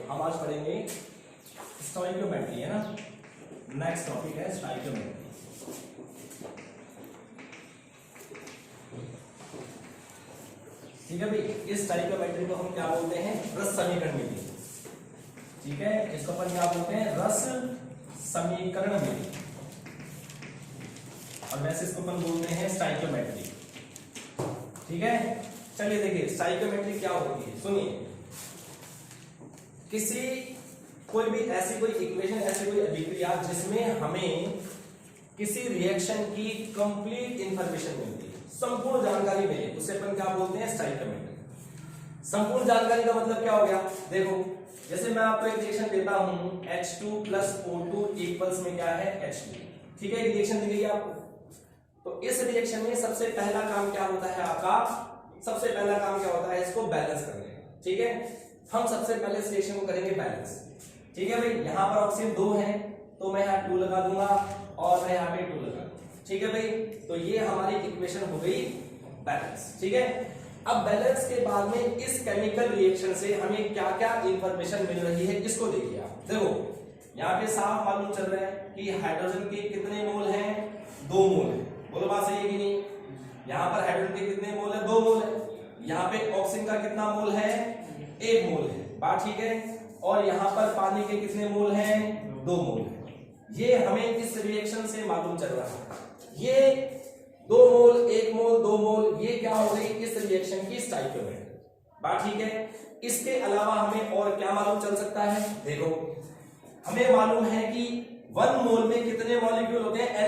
हम आज पढ़ेंगे स्टोइकियोमेट्री, है ना। नेक्स्ट टॉपिक है स्टोइकियोमेट्री। ठीक है भाई, इस स्टोइकियोमेट्री को हम क्या बोलते हैं? रस समीकरण विधि। ठीक है, इसको अपन क्या बोलते हैं? रस समीकरण विधि। और वैसे इसको अपन बोलते हैं स्टोइकियोमेट्री। ठीक है, चलिए देखिए स्टोइकियोमेट्री क्या होती है, सुनिए। किसी कोई भी ऐसी कोई इक्वेशन, ऐसी कोई अभिक्रिया जिसमें हमें किसी रिएक्शन की कंप्लीट इंफॉर्मेशन मिलती है, संपूर्ण जानकारी मिले, उसे अपन क्या बोलते हैं? स्टोइकियोमेट्री। संपूर्ण जानकारी का मतलब क्या हो गया? देखो, जैसे मैं आपको एक रिएक्शन देता हूं H2 + O2 इक्वल्स में क्या है? H2। ठीक है, एक रिएक्शन दी गई है आपको। तो इस रिएक्शन में सबसे पहला काम क्या होता है आपका? सबसे पहला काम क्या होता है? इसको बैलेंस करने का। ठीक है, हम सबसे पहले इस रिएक्शन को करेंगे बैलेंस। ठीक है भाई, यहां पर ऑक्सीजन 2 है तो मैं यहां 2 लगा दूंगा और मैं यहां पे 2 लगा दूंगा। ठीक है भाई, तो ये हमारी इक्वेशन हो गई बैलेंस। ठीक है, अब बैलेंस के बाद में इस केमिकल रिएक्शन से हमें क्या क्या इंफॉर्मेशन मिल रही है, इसको देखिए आप। देखो यहां पे साफ मालूम चल रहा है कि हाइड्रोजन के कितने मोल हैं? 2 मोल है। बोलो बात सही है कि नहीं? यहां पर हाइड्रोजन के कितने मोल है? 2 मोल है। यहां पे ऑक्सीजन का कितना मोल है? 1 मोल है। बात ठीक है। और यहां पर पानी के कितने मोल हैं? 2 मोल है। ये हमें इस रिएक्शन से मालूम चल रहा है। ये 2 मोल, 1 मोल, 2 मोल, ये क्या हो गई? इस रिएक्शन की स्टोइकियोमेट्री। बात ठीक है। इसके अलावा हमें और क्या मालूम चल सकता है? देखो, हमें मालूम है कि 1 मोल में कितने मॉलिक्यूल होते हैं? Na।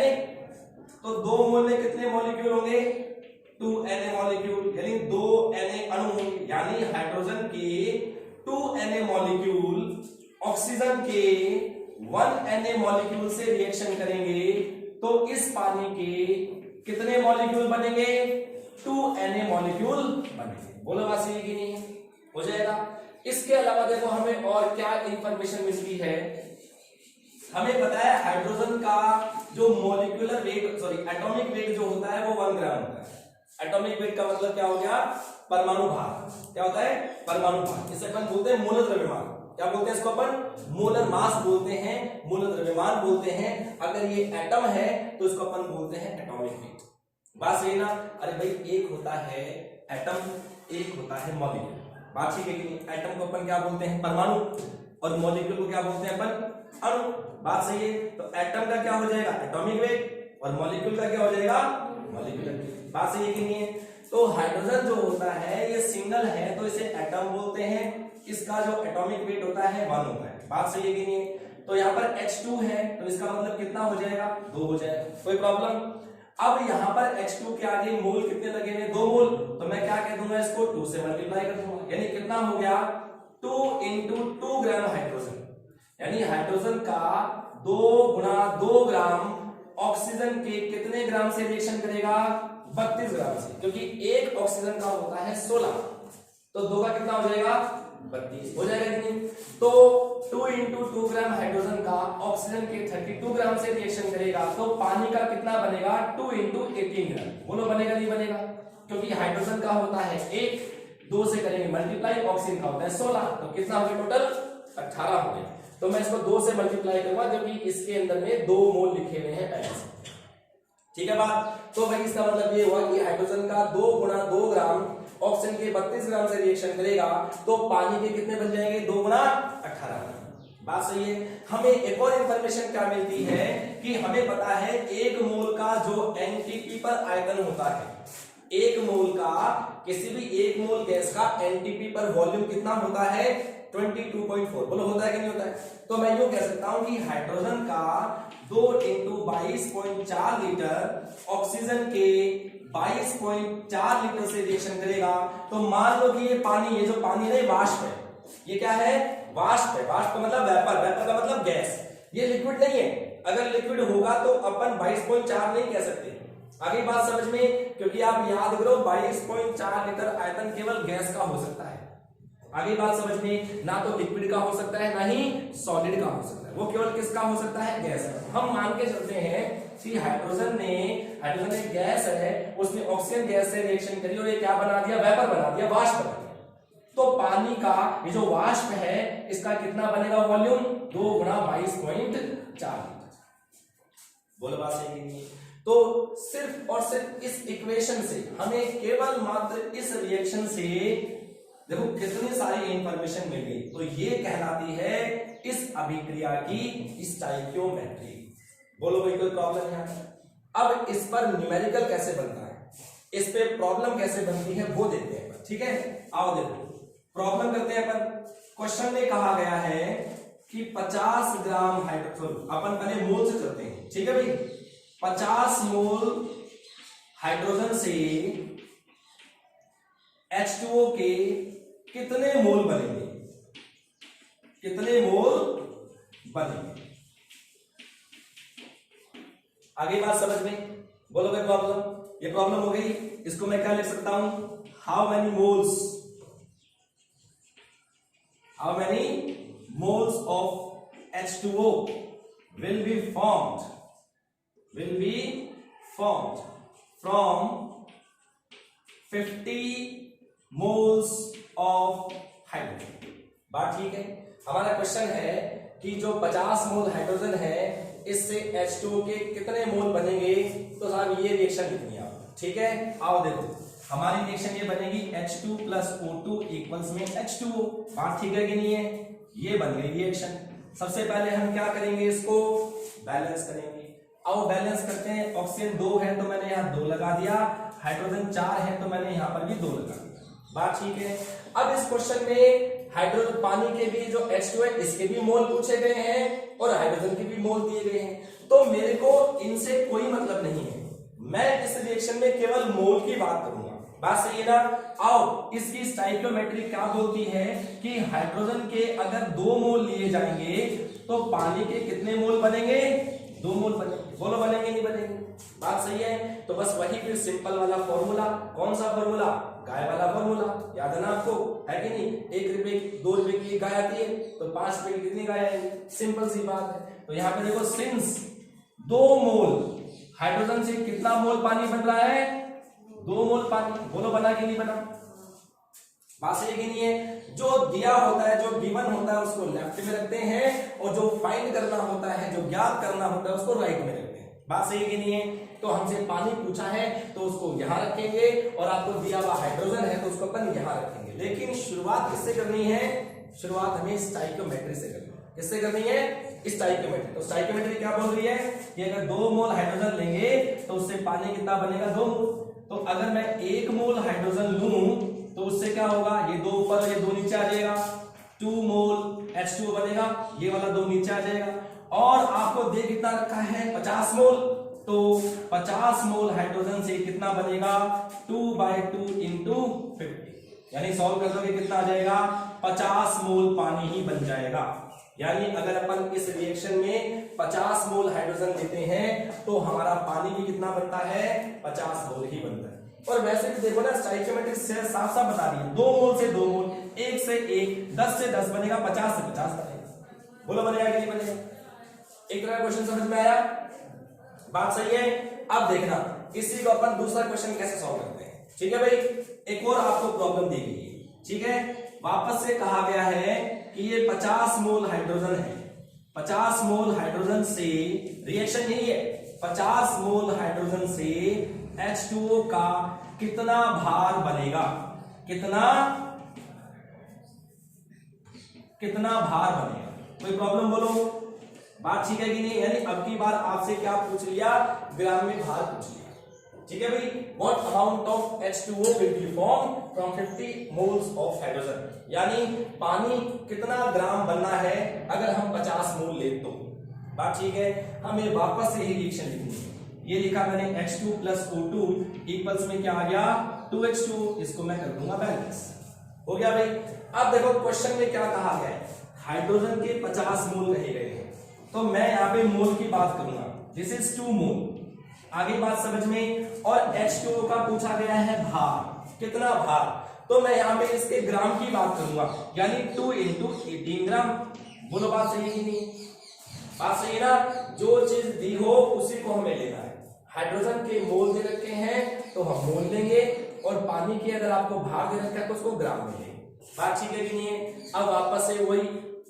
तो 2 मोल में कितने मॉलिक्यूल होंगे? 2 Na मॉलिक्यूल, यानी 2 Na अणु होंगे। यानी हाइड्रोजन के 2 Na मॉलिक्यूल ऑक्सीजन के 1 Na मॉलिक्यूल से रिएक्शन करेंगे तो इस पानी के कितने मॉलिक्यूल बनेंगे? 2 Na मॉलिक्यूल बनेंगे। बोलो बात सही कि नहीं? हो जाएगा। इसके अलावा देखो हमें और क्या इंफॉर्मेशन मिलती है। हमें पता है हाइड्रोजन का जो molecular weight, sorry atomic weight जो होता है वो 1 ग्राम होता है। एटॉमिक वेट का मतलब क्या हो गया? परमाणु भार। क्या होता है? परमाणु भार। इसे अपन बोलते हैं मूल द्रव्यमान। क्या बोलते हैं इसको? अपन मोलर मास बोलते हैं, मूल द्रव्यमान बोलते हैं। अगर ये एटम है तो इसको अपन बोलते हैं एटॉमिक वेट। बात सही ना? अरे भाई, एक होता है एटम, एक होता है मॉलिक्यूल। बात ठीक है कि नहीं? एटम को अपन क्या बोलते हैं? परमाणु। और मॉलिक्यूल को क्या बोलते हैं अपन? अणु। बात सही है। तो एटम का क्या हो जाएगा? Atomic weight. और मॉलिक्यूल का क्या हो जाएगा? Molecular weight. बात सही है कि नहीं है? तो हाइड्रोजन जो होता है ये सिंगल है तो इसे एटम बोलते हैं। इसका जो एटॉमिक वेट होता है 1 होता है। बात सही है कि नहीं? तो यहाँ पर H2 है तो इसका मतलब कितना हो जाएगा? 2 हो जाएगा। कोई प्रॉब्लम? अब यहाँ पर H2 के आगे मोल कितने लगे हुए? 2 मोल। तो मैं क्या कह दूंगा इसको? 2 से मल्टीप्लाई कर दूंगा। यानी कितना हो गया? 2 × 2 ग्राम हाइड्रोजन। यानी हाइड्रोजन का 2 × 2 ग्राम ऑक्सीजन के कितने ग्राम से रिएक्शन करेगा? 32 ग्राम से। क्योंकि एक ऑक्सीजन का होता है 16, तो 2 का कितना हो जाएगा? 32 हो जाएगा कि नहीं? तो 2 × 2 ग्राम हाइड्रोजन का ऑक्सीजन के 32 ग्राम से रिएक्शन करेगा तो पानी का कितना बनेगा? 2 × 18 ग्राम। बोलो बनेगा नहीं बनेगा? क्योंकि हाइड्रोजन का होता है 1, 2 से करेंगे मल्टीप्लाई, ऑक्सीजन का होता है 16, तो कितना हो गया टोटल? 18 हो गया। तो मैं इसको 2 से मल्टीप्लाई करूंगा क्योंकि इसके अंदर में 2 मोल लिखे हुए हैं पहले से। ठीक है बात? तो भाई इसका मतलब ये हुआ कि हाइड्रोजन का 2 × 2 ग्राम ऑक्सीजन के 32 ग्राम से रिएक्शन करेगा तो पानी के कितने बन जाएंगे? 2 × 18 ग्राम। बात सही है। हमें एक और इंफॉर्मेशन क्या मिलती है कि हमें पता है 1 मोल का जो एनटीपी पर आयतन होता है, 1 मोल का, किसी भी 1 मोल गैस का एनटीपी पर वॉल्यूम कितना होता है? 22.4। बोलो होता है कि नहीं होता है? तो मैं यूं कह सकता हूं कि हाइड्रोजन का 2 × 22.4 लीटर ऑक्सीजन के 22.4 लीटर से रिएक्शन करेगा तो मान लो कि ये पानी, ये जो पानी है वाष्प है। ये क्या है? वाष्प है। वाष्प का मतलब वेपर, वेपर का मतलब गैस। ये लिक्विड नहीं है। अगर लिक्विड होगा तो अपन 22.4 नहीं कह सकते। आगे बात समझ में? क्योंकि आप याद करो 22.4 लीटर आयतन केवल गैस का हो सकता है। आगे बात समझ में? ना तो लिक्विड का हो सकता है ना ही सॉलिड का हो सकता है, वो केवल किसका हो सकता है? गैस का। हम मान के चलते हैं कि हाइड्रोजन एक गैस है, उसने ऑक्सीजन गैस से रिएक्शन करी और ये क्या बना दिया? वेपर बना दिया, वाष्प बना दिया। तो पानी का ये जो वाष्प है इसका कितना बनेगा वॉल्यूम, 2 गुणा 22.4 लीटर। बोलो बात सही नहीं? तो सिर्फ और सिर्फ इस इक्वेशन से हमें केवल मात्र इस रिएक्शन से देखो कितनी सारी इंफॉर्मेशन मिल गई। तो ये कहलाती है इस अभिक्रिया की स्टोइकियोमेट्री। बोलो भाई कोई प्रॉब्लम है? अब इस पर न्यूमेरिकल कैसे बनता है, इस पे प्रॉब्लम कैसे बनती है वो देखते हैं, ठीक है? आओ देखो प्रॉब्लम करते हैं अपन। क्वेश्चन में कहा गया है कि 50 ग्राम हाइड्रोजन, अपन पहले मोल से चलते हैं, ठीक है भाई? 50 मोल हाइड्रोजन से H2O के कितने मोल बनेंगे, कितने मोल बनेंगे? आगे बात समझ में? बोलो भाई प्रॉब्लम, ये प्रॉब्लम हो गई। इसको मैं क्या लिख सकता हूं, how many moles, how many moles of H2O will be formed from 50 moles of hydrogen. बात ठीक है? हमारा क्वेश्चन है कि जो 50 मोल हाइड्रोजन है इससे H2O के कितने मोल बनेंगे, तो साहब ये रिएक्शन लिखनी है आप, ठीक है? आओ देखो हमारी रिएक्शन ये बनेगी H2 प्लस O2 इक्वल्स में H2O। बात ठीक है कि नहीं है? ये बन गई रिएक्शन। सबसे पहले हम क्या करेंगे, इसको बैलेंस करेंगे। आओ बैलेंस करते हैं। ऑक्सीजन 2 है तो मैंने यहाँ 2 लगा दिया, हाइड्रोजन 4 है तो मैंने यहाँ पर भी 2 लगा दिया। बात ठीक है? अब इस क्वेश्चन में हाइड्रोजन पानी के भी जो H2 है इसके भी मोल पूछे गए हैं और हाइड्रोजन के भी मोल दिए गए हैं, तो मेरे को इनसे कोई मतलब नहीं है। मैं इस रिएक्शन में केवल मोल की बात करूंगा। बात सही है ना? आओ इसकी स्टोइकियोमेट्री क्या बोलती है कि हाइड्रोजन के अगर 2 मोल लिए जाएंगे तो पानी के कितने मोल बनेंगे, 2 मोल बनेंगे। बोलो बनेंगे नहीं बनेंगे? बात सही है? तो बस वही फिर सिंपल वाला फॉर्मूला। कौन सा फॉर्मूला? गाय वाला फॉर्मूला। याद है ना आपको, है कि नहीं? 1 रुपए की 2 रुपए की गाय आती है तो 5 रुपए की कितनी गाय आएगी? सिंपल सी बात है। तो यहाँ पे देखो सिंस 2 मोल हाइड्रोजन से कितना मोल पानी बन रहा है, 2 मोल पानी। बोलो बना कि नहीं बना? बात सही कि नहीं है? जो दिया होता है, जो गिवन होता है उसको लेफ्ट में रखते हैं और जो फाइंड करना होता है, जो ज्ञात करना होता है उसको राइट में रखते हैं। बात सही कि नहीं है? तो हमसे पानी पूछा है तो उसको यहां रखेंगे और आपको दिया हुआ हाइड्रोजन है तो उसको अपन यहां रखेंगे। लेकिन शुरुआत किससे करनी है? शुरुआत हमें स्टोइकियोमेट्री से करनी है। किससे करनी है? स्टोइकियोमेट्री। तो स्टोइकियोमेट्री क्या बोल रही है कि अगर 2 मोल हाइड्रोजन लेंगे तो उससे पानी कितना बनेगा, 2 मोल। तो अगर मैं 1 मोल हाइड्रोजन लूं तो उससे क्या होगा, ये 2 ऊपर ये 2 नीचे आ जाएगा, 2 मोल H2O बनेगा, ये वाला 2 नीचे आ जाएगा। और आपको दे कितना रखा है, 50 मोल। तो 50 मोल हाइड्रोजन से कितना बनेगा, 2/2 इंटू 50, यानी सॉल्व कर दोगे कितना आ जाएगा, 50 मोल पानी ही बन जाएगा। यानी अगर अपन इस रिएक्शन में 50 मोल हाइड्रोजन लेते हैं तो हमारा पानी भी कितना बनता है, 50 मोल ही बनता है। और वैसे भी देखो ना स्टोइकियोमेट्री से साफ साफ बता रही है, 2 मोल से 2 मोल, 1 से 1, 10 से 10 बनेगा, 50 से 50 बनेगा। बोलो बनेगा कि नहीं बनेगा? एक तरह का क्वेश्चन समझ में आया? बात सही है? अब देखना इसी को अपन दूसरा क्वेश्चन कैसे सॉल्व करते हैं, ठीक है भाई? एक और आपको प्रॉब्लम दी गई है, ठीक है? वापस से कहा गया है कि ये 50 मोल हाइड्रोजन है, 50 मोल हाइड्रोजन से रिएक्शन यही है, 50 मोल हाइड्रोजन से H2O का कितना भार बनेगा, कितना भार बनेगा? कोई प्रॉब्लम बोलो? बात ठीक है कि नहीं? यानी अब की बार आपसे क्या पूछ लिया, ग्राम में भार पूछ लिया, ठीक है भाई? What amount of H2O will be formed from 50 moles of hydrogen, यानी पानी कितना ग्राम बनना है अगर हम 50 मोल ले तो। बात ठीक है? हमें वापस से ही रिएक्शन लिखनी है। ये लिखा मैंने H2 प्लस O2 इक्वल्स में क्या आ गया, 2H2। इसको मैं कर दूंगा बैलेंस। हो गया भाई? अब देखो क्वेश्चन में क्या कहा गया है, हाइड्रोजन के 50 मोल कहे गए हैं, तो मैं यहाँ पे मोल की बात करूंगा, दिस इज 2 मोल। आगे बात समझ में? और H2O का पूछा गया है भार, कितना भार, तो मैं यहाँ पे इसके ग्राम की बात करूंगा, यानी 2 इंटू 18 ग्राम। बोलो बात सही है नहीं? बात सही है ना? जो चीज दी हो उसी को हमें लेना है। हाइड्रोजन के मोल दे रखे हैं तो हम मोल लेंगे, और पानी के अगर आपको भार दे रखा है तो उसको ग्राम में लेंगे। बात ठीक है कि नहीं है। अब वापस से वही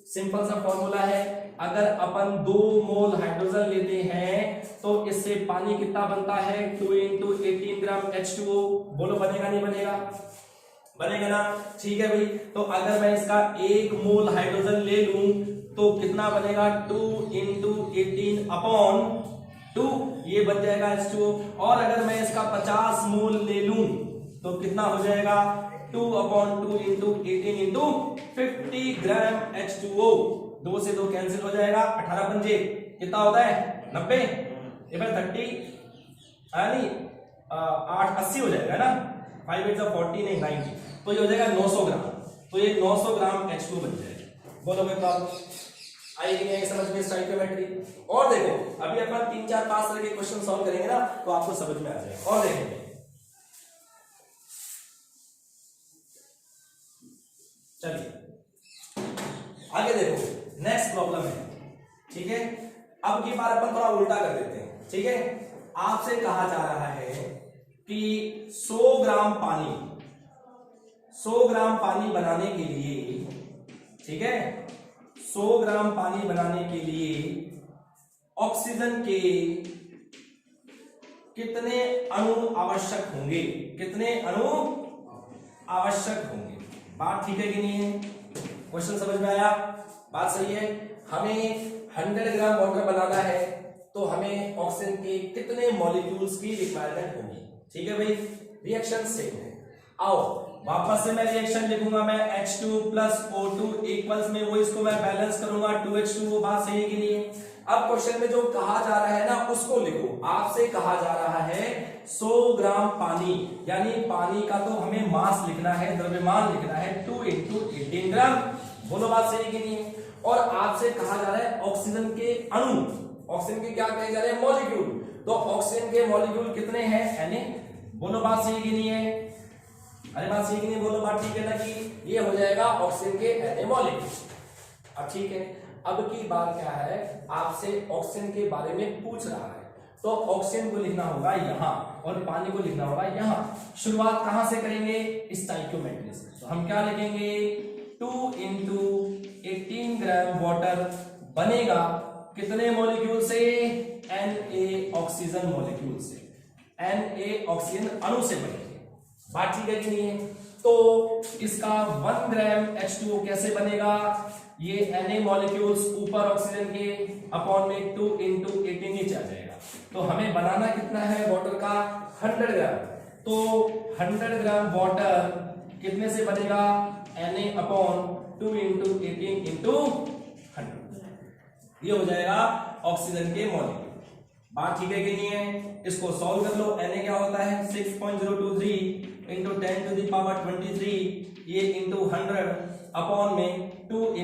सिंपल सा फॉर्मूला है, अगर अपन 2 मोल हाइड्रोजन लेते हैं तो इससे पानी कितना बनता है 2 × 18 ग्राम H2O। बोलो बनेगा नहीं बनेगा? बनेगा ना। ठीक है भाई, तो अगर मैं इसका 1 मोल हाइड्रोजन ले लूं तो कितना बनेगा 2 × 18/2, ये बन जाएगा H2O। और अगर मैं इसका 50 मोल ले लूं तो कितना हो जाएगा 2/2 × 18 × 50 ग्राम H2O। 2 से 2 कैंसिल हो जाएगा, 18 पंजे कितना होता है 90, ये फिर 30 यानी 8 80 हो जाएगा ना, 5 8 40 नहीं 90, तो ये हो जाएगा 900 ग्राम। तो ये 900 ग्राम H2O बन जाएगा। बोलो भाई प्रॉब्लम आएगी नहीं समझ में स्टोइकियोमेट्री। और देखो अभी अपन 3 4 5 तरह के क्वेश्चन सॉल्व करेंगे ना तो आपको समझ में आ जाएगा। और देखेंगे चलिए आगे देखो नेक्स्ट प्रॉब्लम है। ठीक है, अब की बार अपन थोड़ा उल्टा कर देते हैं। ठीक है, आपसे कहा जा रहा है कि 100 ग्राम पानी बनाने के लिए, ठीक है, 100 ग्राम पानी बनाने के लिए ऑक्सीजन के कितने अणु आवश्यक होंगे, कितने अणु आवश्यक होंगे। बात ठीक है कि नहीं है? क्वेश्चन समझ में आया? बात सही है। हमें 100 ग्राम वाटर बनाना है तो हमें ऑक्सीजन के कितने मॉलिक्यूल्स की रिक्वायरमेंट होगी। ठीक है भाई, रिएक्शन सेम है। आओ वापस से मैं रिएक्शन लिखूंगा, मैं H2 + O2 इक्वल्स में वो इसको मैं बैलेंस करूंगा 2H2। वो बात सही है कि नहीं है? अब क्वेश्चन में जो कहा जा रहा है ना उसको लिखो। आपसे कहा जा रहा है 100 ग्राम पानी, यानी पानी का तो हमें मास लिखना है, द्रव्यमान लिखना है 2 × 18 ग्राम। बोलो बात सही है कि नहीं है? और आपसे कहा जा रहा है ऑक्सीजन के अणु, ऑक्सीजन के क्या कहे जा रहे हैं मॉलिक्यूल, तो ऑक्सीजन के मॉलिक्यूल कितने हैं Na। बोलो बात सही कि नहीं है? अरे बात सही कि नहीं? बोलो बात ठीक है ना कि ये हो जाएगा ऑक्सीजन के Na मॉलिक्यूल। अब ठीक है, अब की बात क्या है, आपसे ऑक्सीजन के बारे में पूछ रहा है तो ऑक्सीजन को लिखना होगा यहां और पानी को लिखना होगा यहां। शुरुआत कहां से करेंगे? स्टोइकियोमेट्री से। तो हम क्या लिखेंगे 2 × 18 ग्राम वाटर बनेगा कितने मॉलिक्यूल से? Na ऑक्सीजन मॉलिक्यूल से, Na ऑक्सीजन अणु से बनेंगे। बात ठीक है कि नहीं है? तो इसका 1 ग्राम H2O कैसे बनेगा? ये Na मॉलिक्यूल्स ऊपर ऑक्सीजन के अपॉन में 2 × 18 नीचे आ जाएगा। तो हमें बनाना कितना है वाटर का 100 ग्राम। तो 100 ग्राम वाटर कितने से बनेगा? Na/2 × 18 × 100, ये हो जाएगा ऑक्सीजन के मॉलिक्यूल। बात ठीक है कि नहीं है? इसको सॉल्व कर लो। Na क्या होता है 6.023 × 10⁻23, ये × 100 अपॉन में 2 ×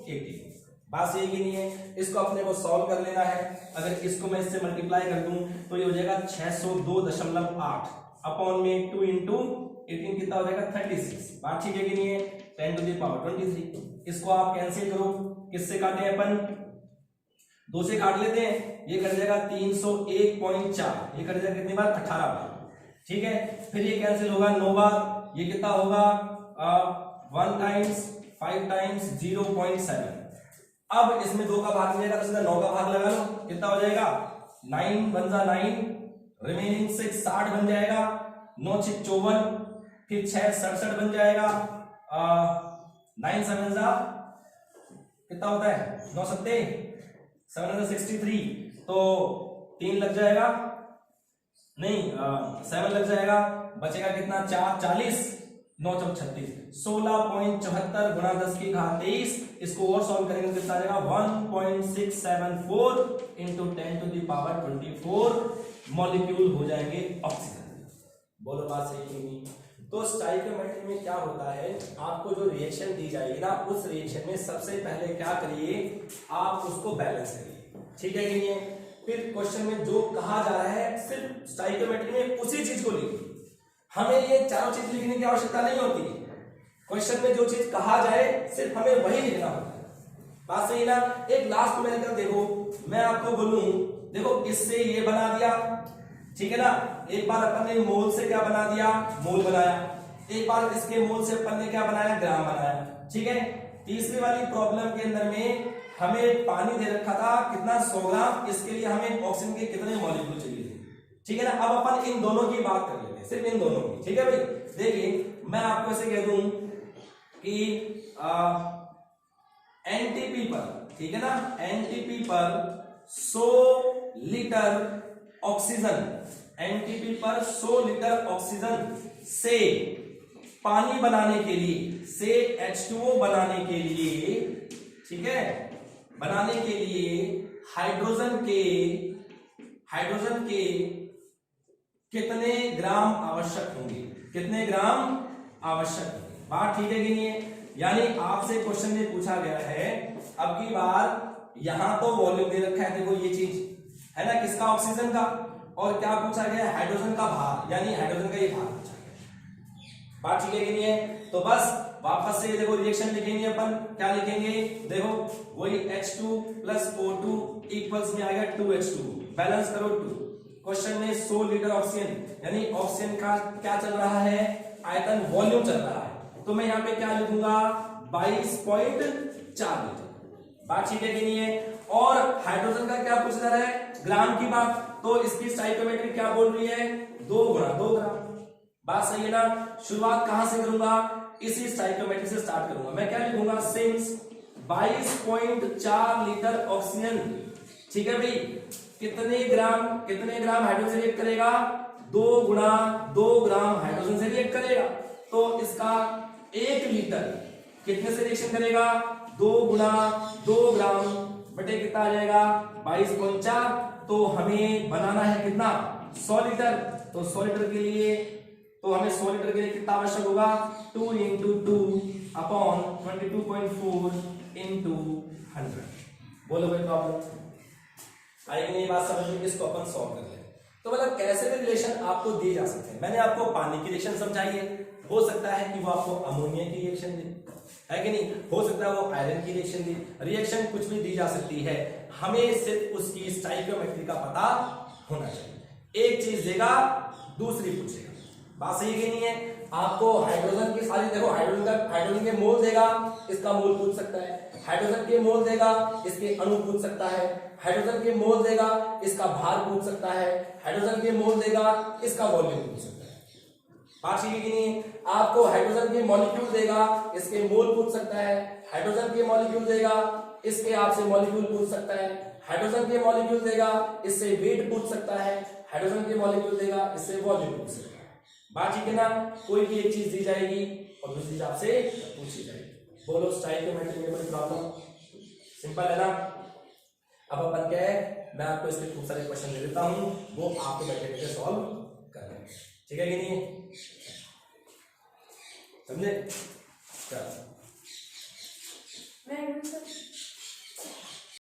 18। बात सही कि नहीं है? इसको अपने को सॉल्व कर लेना है। अगर इसको मैं इससे मल्टीप्लाई कर दूं तो ये हो जाएगा 602.8 अपॉन में 2 × 18 कितना हो जाएगा 36। बात ठीक है कि नहीं है? 10⁻23। इसको आप कैंसिल करो, किससे काटे अपन? 2 से काट लेते हैं, ये कर जाएगा 301.4, ये कर जाएगा कितनी बार 18 बार। ठीक है, फिर ये कैंसिल होगा 9 बार, ये कितना होगा 1 टाइम्स 5 टाइम्स 0.7। अब इसमें 2 का भाग मिलेगा तो सीधा 9 का भाग लगा लो, कितना हो जाएगा 9 × 9, रिमेनिंग 6 60 बन जाएगा, 9 6 54, फिर 6 67 बन जाएगा, 9 7 कितना होता है 9 7 763, तो 3 लग जाएगा, नहीं 7 लग जाएगा, बचेगा कितना 4 40, 9 4 36, 16.74 गुणा 10 की घात 23। इसको और सॉल्व करेंगे तो कितना आ जाएगा 1.674 × 10⁻24 मॉलिक्यूल हो जाएंगे ऑक्सीजन। बोलो बात सही कि नहीं? तो स्टोइकियोमेट्री में क्या होता है, आपको जो रिएक्शन दी जाएगी ना उस रिएक्शन में सबसे पहले क्या करिए, आप उसको बैलेंस करिए। ठीक है कि नहीं है? फिर क्वेश्चन में जो कहा जा रहा है सिर्फ स्टोइकियोमेट्री में उसी चीज को लिखिए, हमें ये चारों चीज लिखने की आवश्यकता नहीं होती। क्वेश्चन में जो चीज कहा जाए सिर्फ हमें वही लिखना होता है। बात सही ना? एक लास्ट में लेकर देखो, मैं आपको बोलूं देखो इससे ये बना दिया, ठीक है ना, एक बार अपन ने मोल से क्या बना दिया, मोल बनाया, एक बार इसके मोल से अपन ने क्या बनाया, ग्राम बनाया, ठीक है। तीसरी वाली प्रॉब्लम के अंदर में हमें पानी दे रखा था कितना, 100 ग्राम, इसके लिए हमें ऑक्सीजन के कितने मॉलिक्यूल चाहिए थे, ठीक है ना। अब अपन इन दोनों की बात कर लेते हैं, सिर्फ इन दोनों की, ठीक है भाई। देखिए मैं आपको ऐसे कह दूं कि एनटीपी पर, ठीक है ना, एनटीपी पर 100 लीटर ऑक्सीजन, एनटीपी पर 100 लीटर ऑक्सीजन से पानी बनाने के लिए, से H2O बनाने के लिए, ठीक है, बनाने के लिए हाइड्रोजन के कितने ग्राम आवश्यक होंगे, कितने ग्राम आवश्यक होंगे। बात ठीक है कि नहीं है। यानी आपसे क्वेश्चन में पूछा गया है, अब की बार यहां तो वॉल्यूम दे रखा है, देखो ये चीज है ना, किसका, ऑक्सीजन का, और क्या पूछा गया, हाइड्रोजन का भार, यानी हाइड्रोजन का ये भार पूछा गया। बात ठीक है कि नहीं है। तो बस वापस से देखो रिएक्शन लिखेंगे अपन, क्या लिखेंगे, देखो वही H2 प्लस O2 इक्वल्स में आएगा 2H2, बैलेंस करो 2। क्वेश्चन में 100 लीटर ऑक्सीजन, यानी ऑक्सीजन का क्या चल रहा है, आयतन, वॉल्यूम चल रहा है, तो मैं यहाँ पे क्या लिखूंगा, 22.4 लीटर। बात ठीक है कि नहीं है। और हाइड्रोजन का क्या पूछ रहा है, ग्राम की बात, तो इसकी स्टोइकियोमेट्री क्या बोल रही है, 2 गुणा 2 ग्राम। बात सही है ना। शुरुआत कहां से करूंगा, इसी स्टोइकियोमेट्री से स्टार्ट करूंगा। मैं क्या लिखूंगा, सिंस 22.4 लीटर ऑक्सीजन, ठीक है भाई, कितने ग्राम हाइड्रोजन रिएक्ट करेगा, 2 गुणा 2 ग्राम हाइड्रोजन से रिएक्ट करेगा। तो इसका 1 लीटर कितने से रिएक्शन करेगा, 2 गुणा 2 ग्राम बटे कितना आ जाएगा, 22.4। तो हमें बनाना है कितना, 100 लीटर। तो 100 लीटर के लिए, तो हमें 100 लीटर के लिए कितना आवश्यक होगा, 2 × 2 अपॉन 22.4 × 100। बोलो भाई प्रॉब्लम आएगी नहीं, बात समझ में, इसको अपन सॉल्व कर ले। तो मतलब कैसे भी रिलेशन आपको दिए जा सकते हैं। मैंने आपको पानी की रिएक्शन समझाई है, हो सकता है कि वो आपको अमोनिया की रिएक्शन दे, है कि नहीं, हो सकता है वो आयरन की रिएक्शन दे, रिएक्शन कुछ भी दी जा सकती है, हमें सिर्फ उसकी स्टोइकियोमेट्री का पता होना चाहिए। एक चीज देगा, दूसरी पूछेगा, बात सही है कि नहीं है। आपको हाइड्रोजन की सारी, देखो हाइड्रोजन के मोल देगा, इसका मोल पूछ सकता है, हाइड्रोजन के मोल देगा, इसके अणु पूछ सकता है, हाइड्रोजन के मोल देगा, इसका भार पूछ सकता है, हाइड्रोजन के मोल देगा, इसका वॉल्यूम पूछ सकता है। बात ठीक है कि नहीं। आपको हाइड्रोजन के मॉलिक्यूल देगा, इसके मोल पूछ सकता है, हाइड्रोजन के मॉलिक्यूल देगा, इसके आपसे मॉलिक्यूल पूछ सकता है, हाइड्रोजन के मॉलिक्यूल देगा, इससे वेट पूछ सकता है, हाइड्रोजन के मॉलिक्यूल देगा, इससे वॉल्यूम पूछ सकता है। बात ठीक है ना। कोई भी एक चीज दी जाएगी और दूसरी चीज आपसे पूछी जाएगी। बोलो स्टोइकियोमेट्री में कोई प्रॉब्लम, सिंपल है ना। अब अपन क्या है, मैं आपको इसके खूब सारे क्वेश्चन दे देता हूं, वो आपको बैठे बैठे सॉल्व करना है, ठीक है कि नहीं, समझे। चलो